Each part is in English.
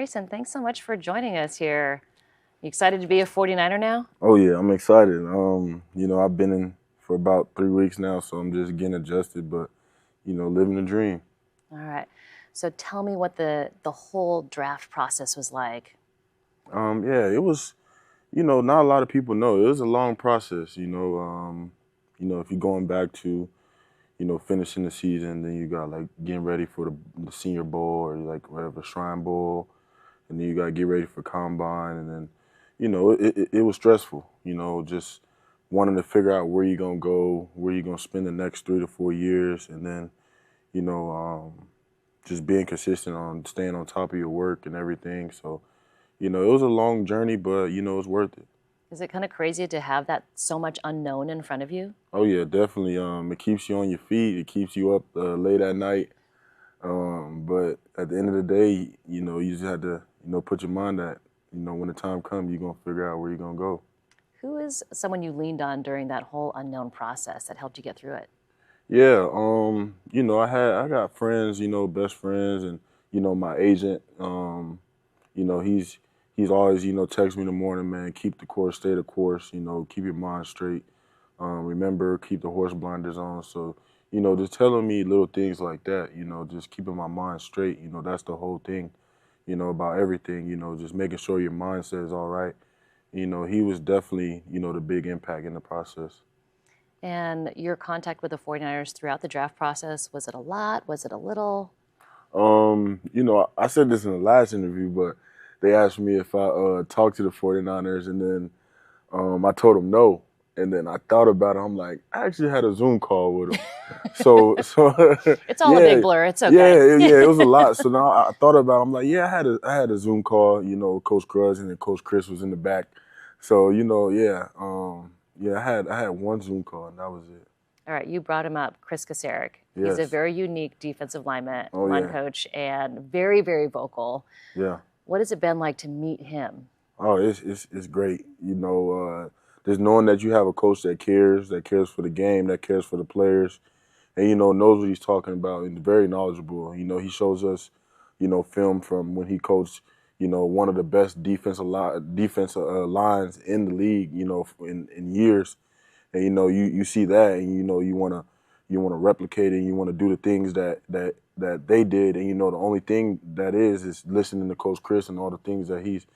Gracen, thanks so much for joining us here. You excited to be a 49er now? Oh yeah, I'm excited. I've been in for about 3 weeks now, so I'm just getting adjusted, but living the dream. All right. So tell me what the whole draft process was like. Yeah, it was. Not a lot of people know. It was a long process. If you're going back to, finishing the season, then you got like getting ready for the Senior Bowl or like whatever Shrine Bowl, and then you got to get ready for Combine, and then, it was stressful. Just wanting to figure out where you're gonna go, where you're gonna spend the next 3 to 4 years, and then, you know, just being consistent on staying on top of your work and everything. So, it was a long journey, but it was worth it. Is it kind of crazy to have that so much unknown in front of you? Oh yeah, definitely. It keeps you on your feet. It keeps you up late at night. But at the end of the day, you just had to, put your mind that, when the time comes, you're gonna figure out where you're gonna go. Who is someone you leaned on during that whole unknown process that helped you get through it? Yeah, I got friends, best friends, and my agent. He's always text me in the morning, man. Keep the course, stay the course. Keep your mind straight. Remember, keep the horse blinders on. So just telling me little things like that. Just keeping my mind straight. That's the whole thing. About everything. Just making sure your mindset is all right. He was definitely the big impact in the process. And your contact with the 49ers throughout the draft process, was it a lot? Was it a little? I said this in the last interview, but they asked me if I talked to the 49ers, and then I told them no. And then I thought about it. I'm like, I actually had a Zoom call with them. So It's all yeah, a big blur. It's okay. Yeah, it was a lot. So now I thought about it. I'm like, yeah, I had a Zoom call. Coach Cruz and then Coach Chris was in the back. So I had one Zoom call, and that was it. All right, you brought him up, Chris Caceric. Yes. He's a very unique defensive line yeah. coach and very, very vocal. Yeah. What has it been like to meet him? Oh, it's great. Just knowing that you have a coach that cares for the game, that cares for the players, and knows what he's talking about, and very knowledgeable. He shows us, film from when he coached, one of the best defensive lines in the league, in years. And you see that, and you wanna replicate it, and you wanna do the things that they did, and the only thing that is listening to Coach Chris and all the things that he's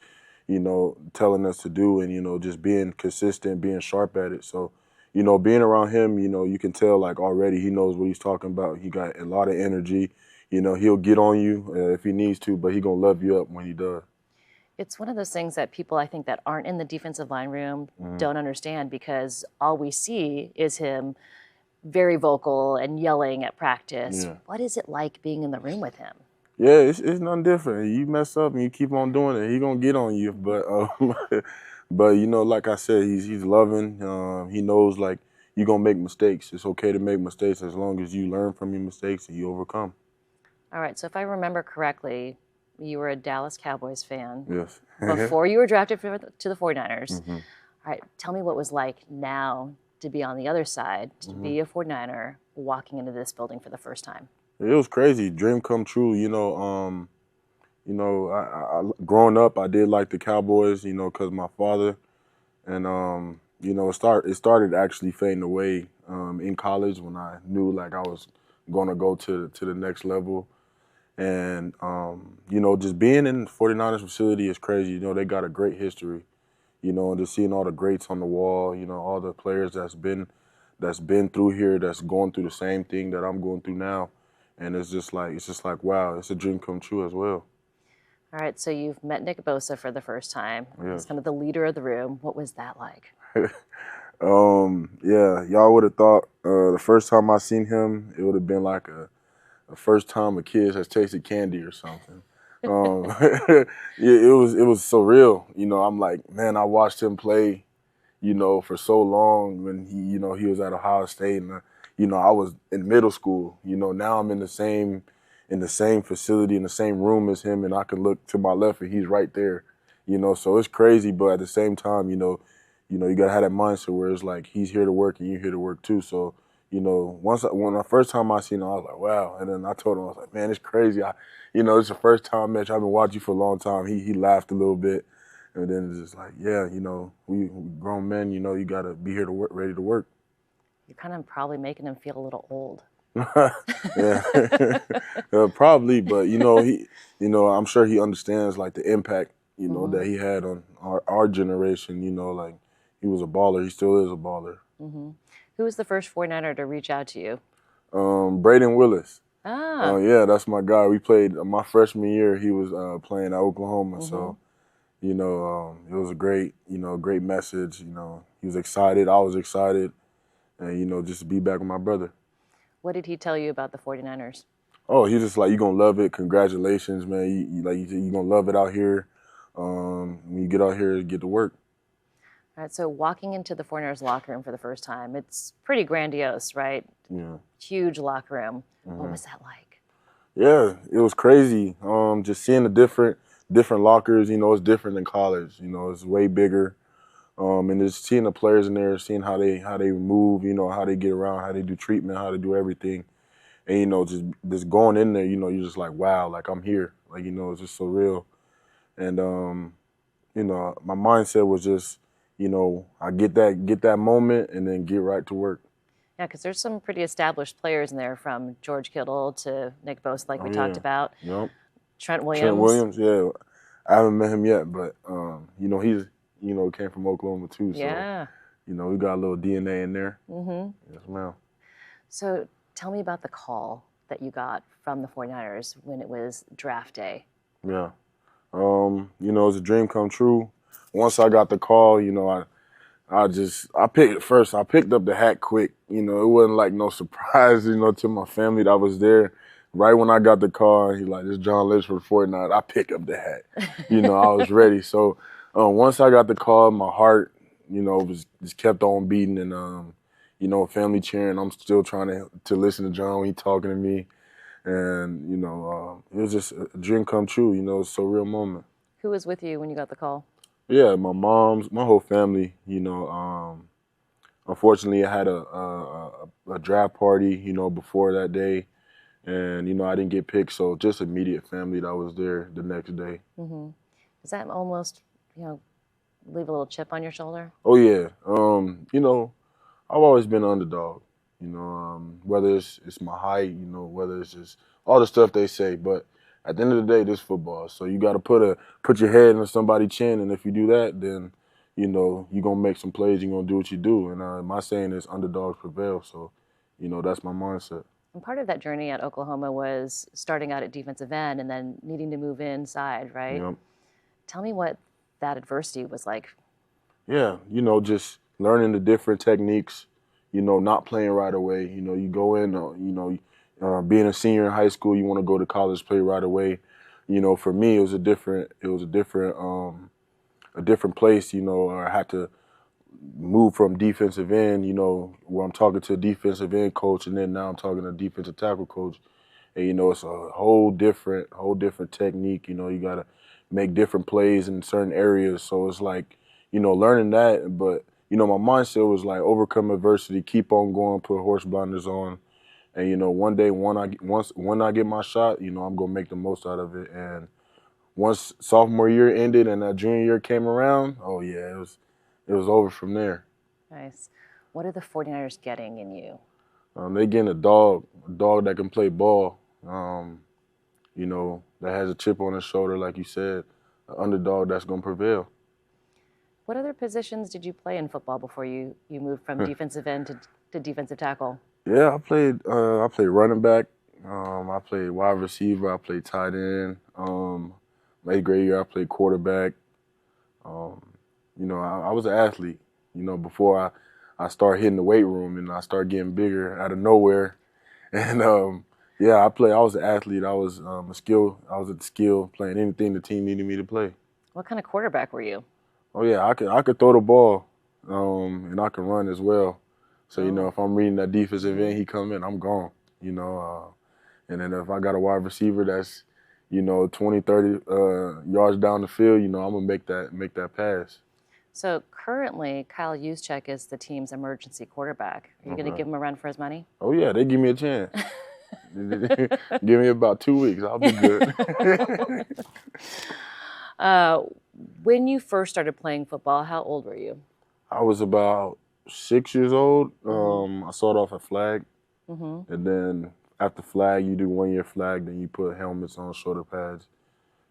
telling us to do, and just being consistent, being sharp at it. So being around him, you can tell like already he knows what he's talking about. He got a lot of energy. He'll get on you if he needs to, but he gonna love you up when he does. It's one of those things that people, I think, that aren't in the defensive line room don't understand, because all we see is him very vocal and yelling at practice. Yeah. What is it like being in the room with him? Yeah, it's nothing different. You mess up and you keep on doing it, he gonna get on you. But like I said, he's loving. He knows like you're gonna make mistakes. It's okay to make mistakes as long as you learn from your mistakes and you overcome. All right, so if I remember correctly, you were a Dallas Cowboys fan. Yes. Before you were drafted to the 49ers. Mm-hmm. All right, tell me what it was like now to be on the other side, to be a 49er, walking into this building for the first time. It was crazy, dream come true. I growing up, I did like the Cowboys, because my father, and it started actually fading away in college when I knew like I was going to go to the next level. And, just being in the 49ers facility is crazy. They got a great history, and just seeing all the greats on the wall, all the players that's been through here, that's going through the same thing that I'm going through now. And it's just like, wow, it's a dream come true as well. All right, so you've met Nick Bosa for the first time. Yes. He's kind of the leader of the room. What was that like? Yeah, y'all would have thought the first time I seen him, it would have been like a first time a kid has tasted candy or something. Yeah, it was surreal. I'm like, man, I watched him play, for so long when he was at Ohio State, and I was in middle school. Now I'm in the same facility, in the same room as him, and I can look to my left and he's right there. So it's crazy, but at the same time, you gotta have that mindset where it's like he's here to work and you're here to work too. So when the first time I seen him, I was like, wow. And then I told him, I was like, man, it's crazy. It's the first time match. I've been watching you for a long time. He laughed a little bit. And then it's just like, yeah, we grown men, you got to be here to work, ready to work. You're kind of probably making him feel a little old. Yeah, probably, but I'm sure he understands like the impact, that he had on our generation. Like he was a baller. He still is a baller. Mm-hmm. Who was the first 49er to reach out to you? Braden Willis. Ah. Yeah, that's my guy. We played my freshman year. He was playing at Oklahoma, so it was a great message. He was excited. I was excited, and just to be back with my brother. What did he tell you about the 49ers? Oh, he's just like, you're going to love it. Congratulations, man. You're going to love it out here. When you get out here, get to work. All right, so walking into the 49ers locker room for the first time, it's pretty grandiose, right? Yeah. Huge locker room. What was that like? Yeah, it was crazy. Just seeing the different lockers, it's different than college. It's way bigger. And just seeing the players in there, seeing how they move, how they get around, how they do treatment, how they do everything. And, just going in there, you're just like, wow, like I'm here. Like, it's just so real. And, my mindset was just, I get that moment and then get right to work. Yeah, because there's some pretty established players in there, from George Kittle to Nick Bosa, like we talked about. Yep. Trent Williams. Trent Williams, yeah. I haven't met him yet, but, he's, came from Oklahoma too. Yeah. So, we got a little DNA in there. Mm-hmm. Yes, ma'am. So tell me about the call that you got from the 49ers when it was draft day. Yeah. It was a dream come true. Once I got the call, I picked up the hat quick. It wasn't like no surprise, to my family that was there. Right when I got the call, he like, this John Lynch for 49. I picked up the hat. I was ready. So once I got the call, my heart, was just kept on beating, and family cheering. I'm still trying to listen to John when he's talking to me. And, it was just a dream come true. It's a surreal moment. Who was with you when you got the call? Yeah, my whole family, unfortunately I had a draft party, before that day, and, I didn't get picked, so just immediate family that was there the next day. Mm-hmm. Does that almost, leave a little chip on your shoulder? Oh, yeah. I've always been an underdog, whether it's my height, whether it's just all the stuff they say, but at the end of the day, this football. So you got to put your head in somebody's chin, and if you do that, then you're gonna make some plays. You're gonna do what you do. And my saying is, underdogs prevail. So, that's my mindset. And part of that journey at Oklahoma was starting out at defensive end and then needing to move inside, right? Yep. Tell me what that adversity was like. Yeah, just learning the different techniques. Not playing right away. You go in. Being a senior in high school, you want to go to college, play right away. For me, it was a different place. I had to move from defensive end. Where I'm talking to a defensive end coach, and then now I'm talking to a defensive tackle coach. And it's a whole different technique. You got to make different plays in certain areas. So it's like, learning that. But my mindset was like, overcome adversity, keep on going, put horse blinders on. And one day, when I get my shot, I'm gonna make the most out of it. And once sophomore year ended and that junior year came around, oh yeah, it was over from there. Nice. What are the 49ers getting in you? They getting a dog that can play ball. That has a chip on his shoulder, like you said, an underdog that's gonna prevail. What other positions did you play in football before you moved from defensive end to defensive tackle? Yeah, I played running back. I played wide receiver. I played tight end. My 8th grade year, I played quarterback. I was an athlete. Before I started hitting the weight room and I started getting bigger out of nowhere. And I was an athlete. I was a skill. I was at the skill, playing anything the team needed me to play. What kind of quarterback were you? Oh yeah, I could throw the ball, and I can run as well. So, if I'm reading that defensive end, he come in, I'm gone, and then if I got a wide receiver that's, 20, 30 yards down the field, I'm going to make that pass. So currently, Kyle Juszczyk is the team's emergency quarterback. Are you going to give him a run for his money? Oh, yeah, they give me a chance. Give me about 2 weeks. I'll be good. When you first started playing football, how old were you? I was about 6 years old. I started off at flag. And then after flag, you do 1 year flag, then you put helmets on, shoulder pads.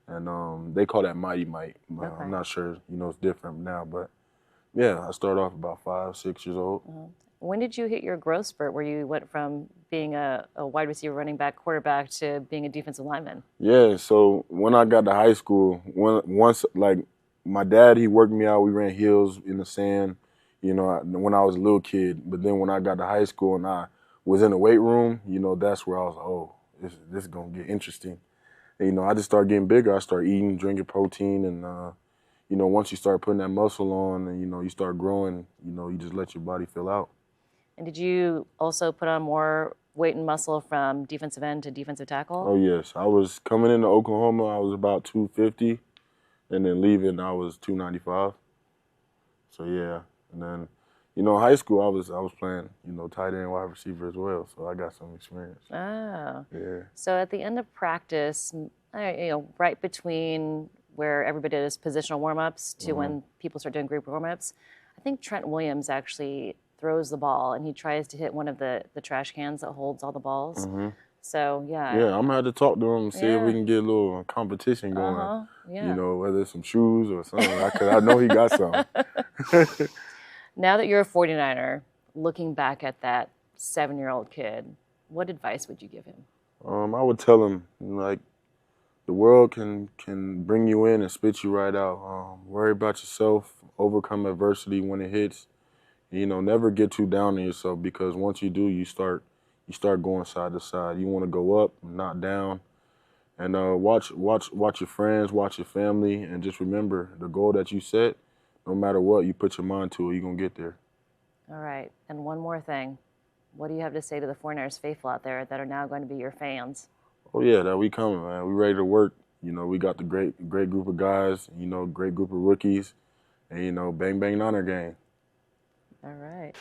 And they call that Mighty Might. I'm not sure, it's different now, but yeah, I started off about 5, 6 years old. When did you hit your growth spurt where you went from being a wide receiver, running back, quarterback to being a defensive lineman? Yeah, so when I got to high school, once my dad, he worked me out. We ran hills in the sand, when I was a little kid. But then when I got to high school and I was in the weight room, that's where I was like, oh, this is going to get interesting. And, I just started getting bigger. I started eating, drinking protein, and, once you start putting that muscle on and, you start growing, you just let your body fill out. And did you also put on more weight and muscle from defensive end to defensive tackle? Oh, yes. I was coming into Oklahoma, I was about 250, and then leaving, I was 295. So, yeah. And then, high school, I was playing, tight end, wide receiver as well, so I got some experience. Oh. Yeah. So at the end of practice, right between where everybody does positional warm-ups to when people start doing group warm-ups, I think Trent Williams actually throws the ball and he tries to hit one of the trash cans that holds all the balls. So, yeah. Yeah, I'm going to have to talk to him and see if we can get a little competition going, whether it's some shoes or something, because I know he got some. Now that you're a 49er, looking back at that 7-year-old kid, what advice would you give him? I would tell him, the world can bring you in and spit you right out. Worry about yourself, overcome adversity when it hits. Never get too down on yourself, because once you do, you start going side to side. You want to go up, not down. And watch your friends, watch your family, and just remember the goal that you set. No matter what, you put your mind to it, you're gonna get there. All right. And one more thing. What do you have to say to the 49ers faithful out there that are now going to be your fans? Oh yeah, that we coming, man. We ready to work. We got the great group of guys. Great group of rookies, and bang bang Niner gang. All right.